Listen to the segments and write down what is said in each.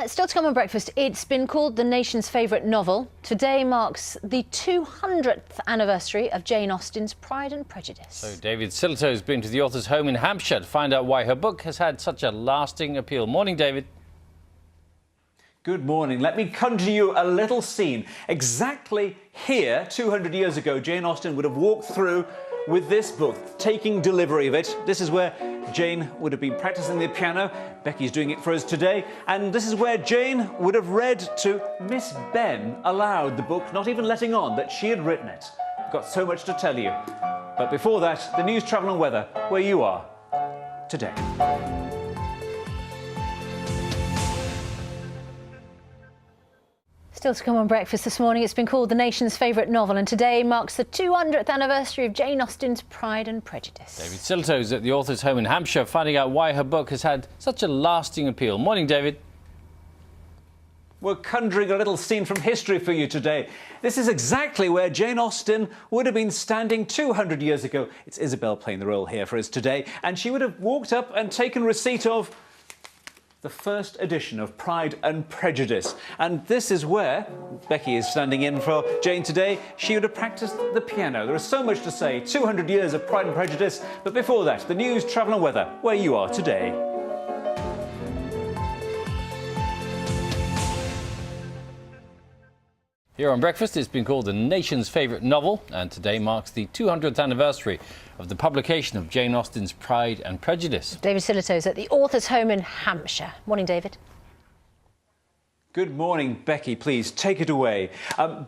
Still to come on breakfast, it's been called the nation's favourite novel. Today marks the 200th anniversary of Jane Austen's Pride and Prejudice. So David Silito has been to the author's home in Hampshire to find out why her book has had such a lasting appeal. Morning, David. Good morning. Let me conjure you a little scene. Exactly here, 200 years ago, Jane Austen would have walked through with this book, taking delivery of it. This is where Jane would have been practicing the piano. Becky's doing it for us today. And this is where Jane would have read to Miss Benn aloud the book, not even letting on that she had written it. I've got so much to tell you. But before that, the news, travel and weather, where you are today. Still to come on breakfast this morning, it's been called the nation's favourite novel, and today marks the 200th anniversary of Jane Austen's Pride and Prejudice. David Silito is at the author's home in Hampshire finding out why her book has had such a lasting appeal. Morning, David. We're conjuring a little scene from history for you today. This is exactly where Jane Austen would have been standing 200 years ago. It's Isabel playing the role here for us today, and she would have walked up and taken receipt of the first edition of Pride and Prejudice. And this is where Becky is standing in for Jane today. She would have practiced the piano. There is so much to say. 200 years of Pride and Prejudice. But before that, the news, travel and weather, where you are today. Here on Breakfast, it's been called the nation's favourite novel, and today marks the 200th anniversary of the publication of Jane Austen's Pride and Prejudice. David Silito is at the author's home in Hampshire. Morning, David. Good morning, Becky. Please take it away.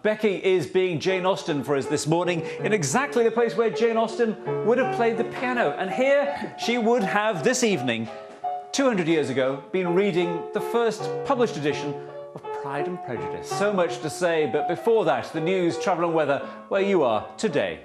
Becky is being Jane Austen for us this morning in exactly the place where Jane Austen would have played the piano. And here she would have this evening, 200 years ago, been reading the first published edition of Pride and Prejudice. So much to say, but before that, the news, travel and weather, where you are today.